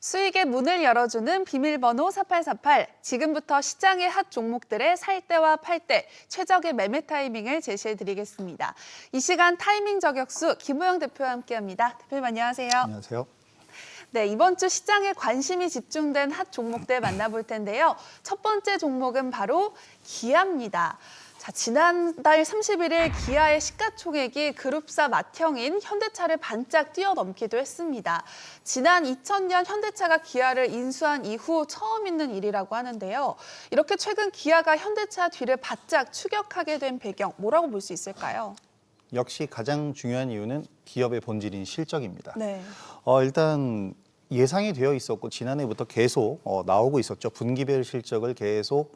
수익의 문을 열어주는 비밀번호 4848. 지금부터 시장의 핫 종목들의 살 때와 팔 때 최적의 매매 타이밍을 제시해드리겠습니다. 이 시간 타이밍 저격수 김우영 대표와 함께합니다. 대표님 안녕하세요. 안녕하세요. 네, 이번 주 시장에 관심이 집중된 핫 종목들 만나볼 텐데요. 첫 번째 종목은 바로 기아입니다. 자, 지난달 31일 기아의 시가총액이 그룹사 맏형인 현대차를 반짝 뛰어넘기도 했습니다. 지난 2000년 현대차가 기아를 인수한 이후 처음 있는 일이라고 하는데요. 이렇게 최근 기아가 현대차 뒤를 바짝 추격하게 된 배경, 뭐라고 볼 수 있을까요? 역시 가장 중요한 이유는 기업의 본질인 실적입니다. 네. 일단 예상이 되어 있었고 지난해부터 계속 나오고 있었죠. 분기별 실적을 계속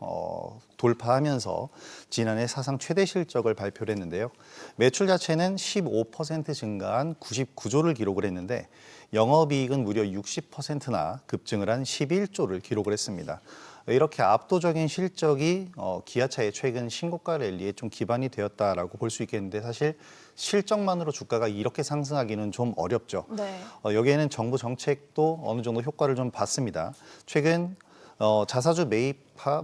돌파하면서 지난해 사상 최대 실적을 발표를 했는데요. 매출 자체는 15% 증가한 99조를 기록을 했는데 영업이익은 무려 60%나 급증을 한 11조를 기록을 했습니다. 이렇게 압도적인 실적이 기아차의 최근 신고가 랠리에 좀 기반이 되었다라고 볼 수 있겠는데 사실 실적만으로 주가가 이렇게 상승하기는 좀 어렵죠. 네. 여기에는 정부 정책도 어느 정도 효과를 좀 봤습니다. 최근 자사주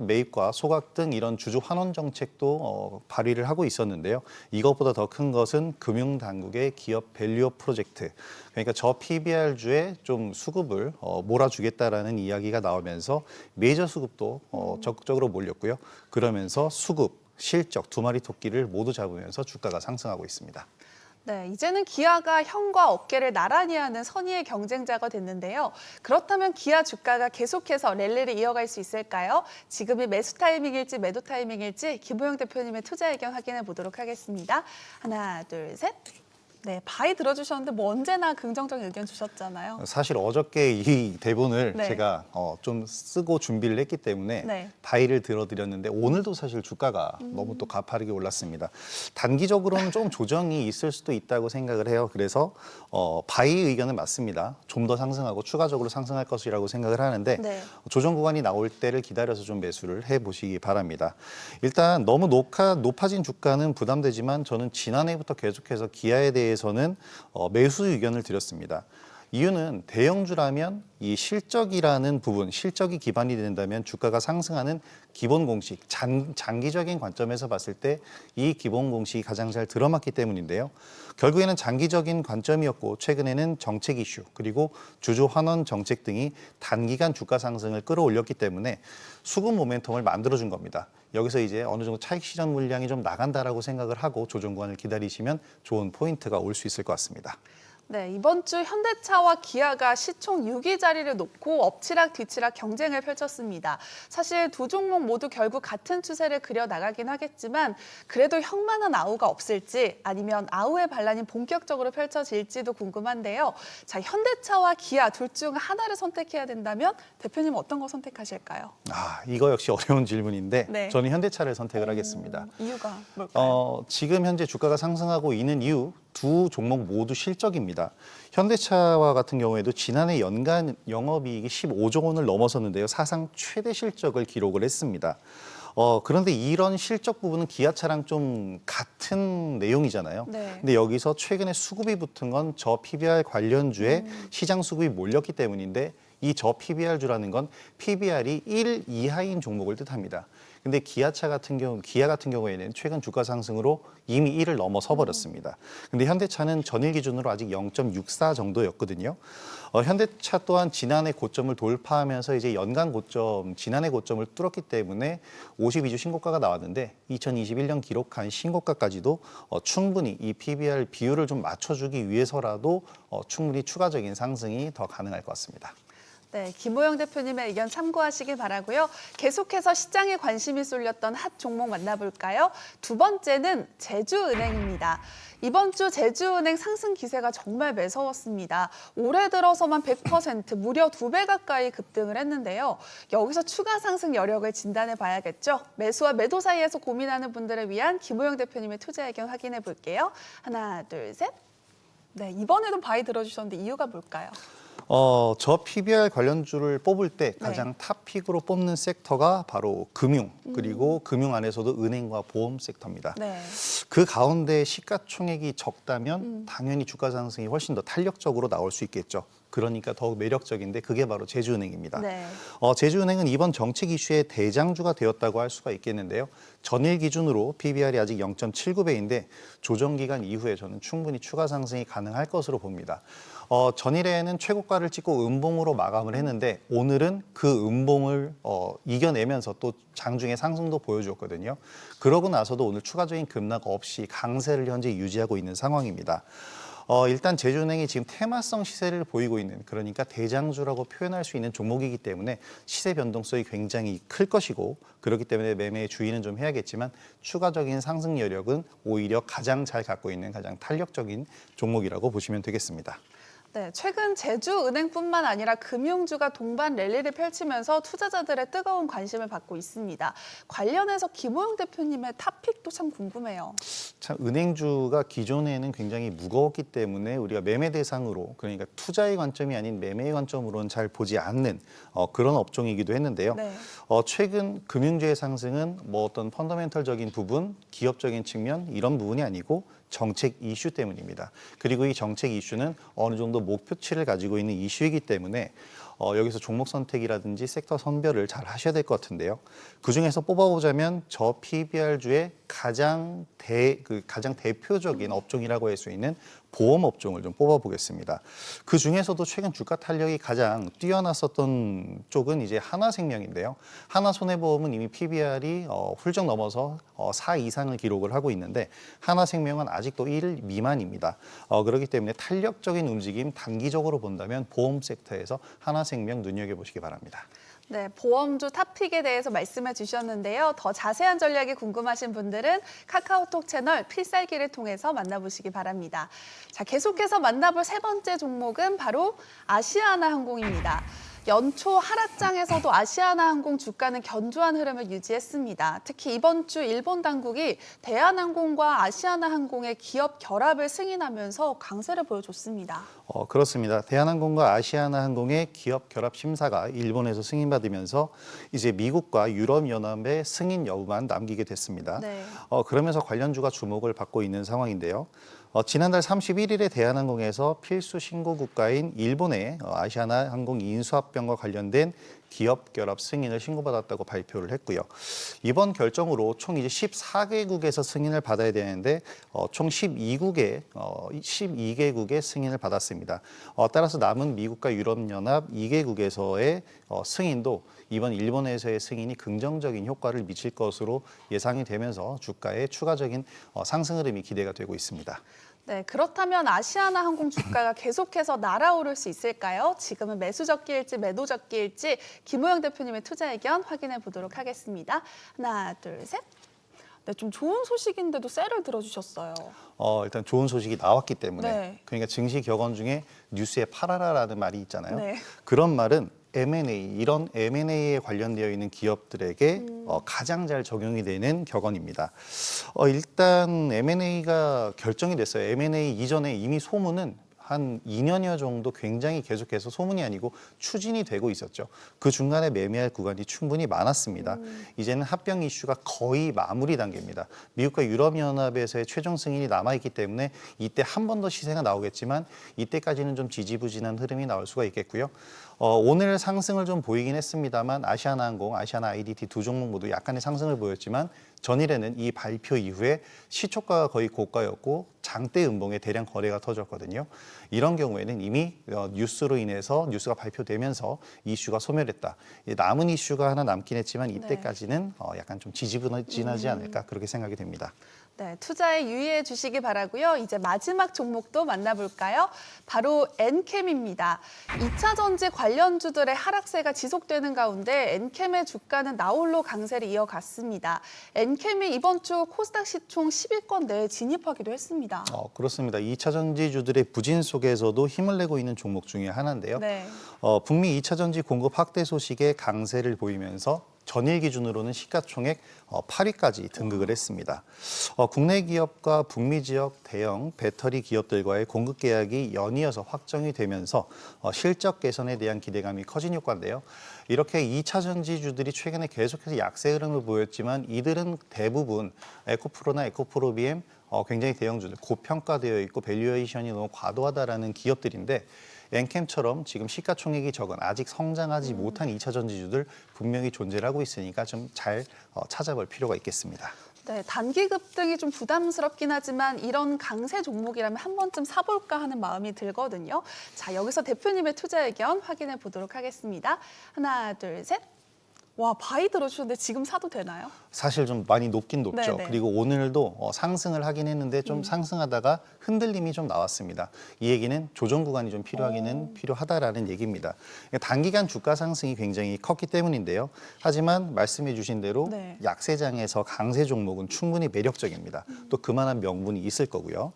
매입과 소각 등 이런 주주 환원 정책도 발휘를 하고 있었는데요. 이것보다 더 큰 것은 금융당국의 기업 밸류업 프로젝트, 그러니까 저 PBR주에 좀 수급을 몰아주겠다라는 이야기가 나오면서 메이저 수급도 적극적으로 몰렸고요. 그러면서 수급, 실적 두 마리 토끼를 모두 잡으면서 주가가 상승하고 있습니다. 네, 이제는 기아가 형과 어깨를 나란히 하는 선의의 경쟁자가 됐는데요. 그렇다면 기아 주가가 계속해서 랠리를 이어갈 수 있을까요? 지금이 매수 타이밍일지 매도 타이밍일지 김우영 대표님의 투자 의견 확인해 보도록 하겠습니다. 하나, 둘, 셋. 네, 바이 들어주셨는데 뭐 언제나 긍정적인 의견 주셨잖아요. 사실 어저께 이 대본을 네. 제가 좀 쓰고 준비를 했기 때문에 네. 바이를 들어드렸는데 오늘도 사실 주가가 너무 또 가파르게 올랐습니다. 단기적으로는 좀 조정이 있을 수도 있다고 생각을 해요. 그래서 바이 의견은 맞습니다. 좀 더 상승하고 추가적으로 상승할 것이라고 생각을 하는데 네. 조정 구간이 나올 때를 기다려서 좀 매수를 해보시기 바랍니다. 일단 너무 높아진 주가는 부담되지만 저는 지난해부터 계속해서 기아에 대해서는 매수 의견을 드렸습니다. 이유는 대형주라면 이 실적이라는 부분, 실적이 기반이 된다면 주가가 상승하는 기본 공식, 장기적인 관점에서 봤을 때 이 기본 공식이 가장 잘 들어맞기 때문인데요. 결국에는 장기적인 관점이었고 최근에는 정책 이슈 그리고 주주 환원 정책 등이 단기간 주가 상승을 끌어올렸기 때문에 수급 모멘텀을 만들어준 겁니다. 여기서 이제 어느 정도 차익 실현 물량이 좀 나간다라고 생각을 하고 조정 구간을 기다리시면 좋은 포인트가 올 수 있을 것 같습니다. 네, 이번 주 현대차와 기아가 시총 6위 자리를 놓고 엎치락 뒤치락 경쟁을 펼쳤습니다. 사실 두 종목 모두 결국 같은 추세를 그려나가긴 하겠지만 그래도 형만한 아우가 없을지 아니면 아우의 반란이 본격적으로 펼쳐질지도 궁금한데요. 자, 현대차와 기아 둘 중 하나를 선택해야 된다면 대표님 어떤 거 선택하실까요? 이거 역시 어려운 질문인데 네. 저는 현대차를 선택을 하겠습니다. 이유가 뭘까요? 지금 현재 주가가 상승하고 있는 이유 두 종목 모두 실적입니다. 현대차와 같은 경우에도 지난해 연간 영업이익이 15조 원을 넘어섰는데요. 사상 최대 실적을 기록을 했습니다. 그런데 이런 실적 부분은 기아차랑 좀 같은 내용이잖아요. 네. 근데 여기서 최근에 수급이 붙은 건 저 PBR 관련주에 시장 수급이 몰렸기 때문인데 이 저 PBR주라는 건 PBR이 1 이하인 종목을 뜻합니다. 근데 기아 같은 경우에는 최근 주가 상승으로 이미 1을 넘어서 버렸습니다. 근데 현대차는 전일 기준으로 아직 0.64 정도였거든요. 현대차 또한 지난해 고점을 돌파하면서 이제 연간 고점, 지난해 고점을 뚫었기 때문에 52주 신고가가 나왔는데 2021년 기록한 신고가까지도 충분히 이 PBR 비율을 좀 맞춰주기 위해서라도 충분히 추가적인 상승이 더 가능할 것 같습니다. 네, 김호영 대표님의 의견 참고하시길 바라고요. 계속해서 시장에 관심이 쏠렸던 핫 종목 만나볼까요? 두 번째는 제주은행입니다. 이번 주 제주은행 상승 기세가 정말 매서웠습니다. 올해 들어서만 100%, 무려 2배 가까이 급등을 했는데요. 여기서 추가 상승 여력을 진단해 봐야겠죠. 매수와 매도 사이에서 고민하는 분들을 위한 김호영 대표님의 투자 의견 확인해 볼게요. 하나, 둘, 셋. 네, 이번에도 바이 들어주셨는데 이유가 뭘까요? 저 PBR 관련주를 뽑을 때 가장 탑픽으로 뽑는 섹터가 바로 금융, 그리고 금융 안에서도 은행과 보험 섹터입니다. 네. 그 가운데 시가총액이 적다면 당연히 주가 상승이 훨씬 더 탄력적으로 나올 수 있겠죠. 그러니까 더욱 매력적인데 그게 바로 제주은행입니다. 네. 제주은행은 이번 정책 이슈의 대장주가 되었다고 할 수가 있겠는데요. 전일 기준으로 PBR이 아직 0.79배인데 조정 기간 이후에 저는 충분히 추가 상승이 가능할 것으로 봅니다. 전일에는 최고가를 찍고 음봉으로 마감을 했는데 오늘은 그 음봉을 이겨내면서 또 장중에 상승도 보여주었거든요. 그러고 나서도 오늘 추가적인 급락 없이 강세를 현재 유지하고 있는 상황입니다. 일단 제주은행이 지금 테마성 시세를 보이고 있는, 그러니까 대장주라고 표현할 수 있는 종목이기 때문에 시세 변동성이 굉장히 클 것이고, 그렇기 때문에 매매에 주의는 좀 해야겠지만 추가적인 상승 여력은 오히려 가장 잘 갖고 있는 가장 탄력적인 종목이라고 보시면 되겠습니다. 네, 최근 제주은행뿐만 아니라 금융주가 동반 랠리를 펼치면서 투자자들의 뜨거운 관심을 받고 있습니다. 관련해서 김호영 대표님의 탑픽도 참 궁금해요. 참 은행주가 기존에는 굉장히 무거웠기 때문에 우리가 매매 대상으로, 그러니까 투자의 관점이 아닌 매매의 관점으로는 잘 보지 않는 그런 업종이기도 했는데요. 네. 최근 금융주의 상승은 뭐 어떤 펀더멘털적인 부분, 기업적인 측면 이런 부분이 아니고 정책 이슈 때문입니다. 그리고 이 정책 이슈는 어느 정도 목표치를 가지고 있는 이슈이기 때문에 여기서 종목 선택이라든지 섹터 선별을 잘 하셔야 될 것 같은데요. 그중에서 뽑아보자면 저 PBR주의 가장 대표적인 업종이라고 할 수 있는 보험 업종을 좀 뽑아보겠습니다. 그 중에서도 최근 주가 탄력이 가장 뛰어났었던 쪽은 이제 하나생명인데요. 하나손해보험은 이미 PBR이 훌쩍 넘어서 4 이상을 기록을 하고 있는데 하나생명은 아직도 1 미만입니다. 그렇기 때문에 탄력적인 움직임 단기적으로 본다면 보험 섹터에서 하나생명 눈여겨보시기 바랍니다. 네, 보험주 탑픽에 대해서 말씀해 주셨는데요. 더 자세한 전략이 궁금하신 분들은 카카오톡 채널 필살기를 통해서 만나보시기 바랍니다. 자, 계속해서 만나볼 세 번째 종목은 바로 아시아나항공입니다. 연초 하락장에서도 아시아나항공 주가는 견조한 흐름을 유지했습니다. 특히 이번 주 일본 당국이 대한항공과 아시아나항공의 기업 결합을 승인하면서 강세를 보여줬습니다. 그렇습니다. 대한항공과 아시아나항공의 기업 결합 심사가 일본에서 승인받으면서 이제 미국과 유럽연합의 승인 여부만 남기게 됐습니다. 네. 그러면서 관련주가 주목을 받고 있는 상황인데요. 지난달 31일에 대한항공에서 필수 신고 국가인 일본의 아시아나항공 인수합병과 관련된 기업 결합 승인을 신고받았다고 발표를 했고요. 이번 결정으로 총 이제 14개국에서 승인을 받아야 되는데 총 12개국의 승인을 받았습니다. 따라서 남은 미국과 유럽연합 2개국에서의 승인도 이번 일본에서의 승인이 긍정적인 효과를 미칠 것으로 예상이 되면서 주가에 추가적인 상승 흐름이 기대가 되고 있습니다. 네, 그렇다면 아시아나항공 주가가 계속해서 날아오를 수 있을까요? 지금은 매수적기일지 매도적기일지 김호영 대표님의 투자 의견 확인해 보도록 하겠습니다. 하나, 둘, 셋. 네, 좀 좋은 소식인데도 셀을 들어주셨어요. 일단 좋은 소식이 나왔기 때문에 네. 그러니까 증시 격언 중에 뉴스에 팔아라라는 말이 있잖아요. 네. 그런 말은 M&A, 이런 M&A에 관련되어 있는 기업들에게 가장 잘 적용이 되는 격언입니다. 일단 M&A가 결정이 됐어요. M&A 이전에 이미 소문은 한 2년여 정도 굉장히 계속해서 소문이 아니고 추진이 되고 있었죠. 그 중간에 매매할 구간이 충분히 많았습니다. 이제는 합병 이슈가 거의 마무리 단계입니다. 미국과 유럽연합에서의 최종 승인이 남아있기 때문에 이때 한 번 더 시세가 나오겠지만 이때까지는 좀 지지부진한 흐름이 나올 수가 있겠고요. 오늘 상승을 좀 보이긴 했습니다만 아시아나항공, 아시아나 IDT 두 종목 모두 약간의 상승을 보였지만 전일에는 이 발표 이후에 시초가가 거의 고가였고 장대 음봉에 대량 거래가 터졌거든요. 이런 경우에는 이미 뉴스로 인해서 뉴스가 발표되면서 이슈가 소멸했다. 남은 이슈가 하나 남긴 했지만 이때까지는 약간 좀 지지부진하지 않을까 그렇게 생각이 됩니다. 네, 투자에 유의해 주시기 바라고요. 이제 마지막 종목도 만나볼까요? 바로 엔캠입니다. 2차 전지 관련주들의 하락세가 지속되는 가운데 엔캠의 주가는 나홀로 강세를 이어갔습니다. 엔캠이 이번 주 코스닥 시총 10위권 내에 진입하기도 했습니다. 그렇습니다. 2차 전지주들의 부진 속에서도 힘을 내고 있는 종목 중에 하나인데요. 네. 북미 2차 전지 공급 확대 소식에 강세를 보이면서 전일 기준으로는 시가총액 8위까지 등극을 했습니다. 국내 기업과 북미 지역 대형 배터리 기업들과의 공급 계약이 연이어서 확정이 되면서 실적 개선에 대한 기대감이 커진 효과인데요. 이렇게 2차 전지주들이 최근에 계속해서 약세 흐름을 보였지만 이들은 대부분 에코프로나 에코프로비엠 굉장히 대형주들, 고평가되어 있고 밸류에이션이 너무 과도하다라는 기업들인데 엔캠처럼 지금 시가총액이 적은 아직 성장하지 못한 2차 전지주들 분명히 존재를 하고 있으니까 좀 잘 찾아볼 필요가 있겠습니다. 네, 단기 급등이 좀 부담스럽긴 하지만 이런 강세 종목이라면 한 번쯤 사볼까 하는 마음이 들거든요. 자, 여기서 대표님의 투자 의견 확인해 보도록 하겠습니다. 하나, 둘, 셋. 와, 바이 들어주셨는데 지금 사도 되나요? 사실 좀 많이 높긴 높죠. 네네. 그리고 오늘도 상승을 하긴 했는데 좀 상승하다가 흔들림이 좀 나왔습니다. 이 얘기는 조정 구간이 좀 필요하기는 필요하다라는 얘기입니다. 단기간 주가 상승이 굉장히 컸기 때문인데요. 하지만 말씀해 주신 대로 네. 약세장에서 강세 종목은 충분히 매력적입니다. 또 그만한 명분이 있을 거고요.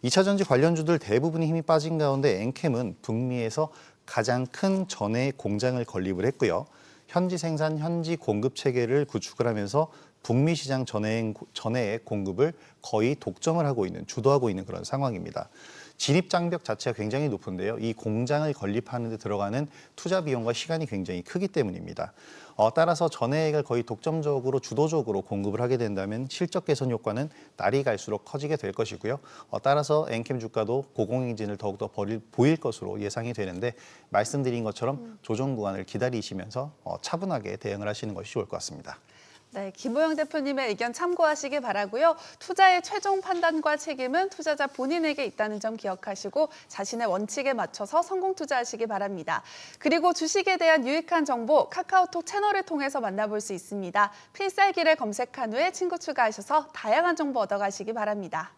2차 전지 관련주들 대부분이 힘이 빠진 가운데 엔캠은 북미에서 가장 큰 전해 공장을 건립을 했고요. 현지 생산, 현지 공급 체계를 구축을 하면서 북미 시장 전해의 공급을 거의 독점을 하고 있는, 주도하고 있는 그런 상황입니다. 진입 장벽 자체가 굉장히 높은데요. 이 공장을 건립하는 데 들어가는 투자 비용과 시간이 굉장히 크기 때문입니다. 따라서 전해액을 거의 독점적으로 주도적으로 공급을 하게 된다면 실적 개선 효과는 날이 갈수록 커지게 될 것이고요. 따라서 엔캠 주가도 고공행진을 더욱더 보일 것으로 예상이 되는데 말씀드린 것처럼 조정 구간을 기다리시면서 차분하게 대응을 하시는 것이 좋을 것 같습니다. 네, 김호영 대표님의 의견 참고하시기 바라고요. 투자의 최종 판단과 책임은 투자자 본인에게 있다는 점 기억하시고 자신의 원칙에 맞춰서 성공 투자하시기 바랍니다. 그리고 주식에 대한 유익한 정보 카카오톡 채널을 통해서 만나볼 수 있습니다. 필살기를 검색한 후에 친구 추가하셔서 다양한 정보 얻어가시기 바랍니다.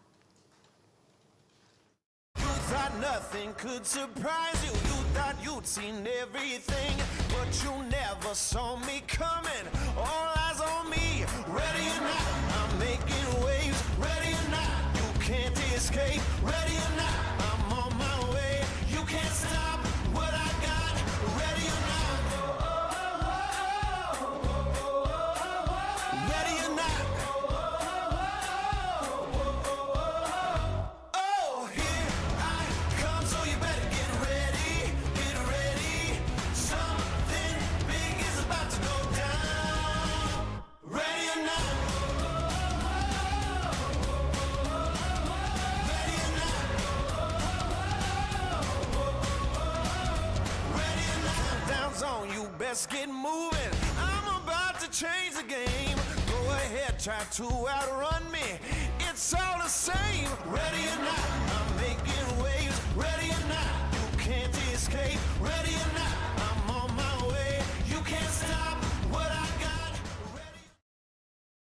Thought nothing could surprise you. You thought you'd seen everything, but you never saw me coming. All eyes on me. Ready or not, I'm making waves. Ready or not, you can't escape. Ready or not, I'm on my way. You can't stop what I got. Ready or not. Ready or not. Oh, here I come, so you better get ready, get ready. Something big is about to go down. Ready or not? Ready or not? Ready or not? Down zone, you best get moving. I'm about to change the game. Go ahead, try to outrun me. It's all the same. Ready or not, I'm making waves. Ready or not, you can't escape. Ready or not.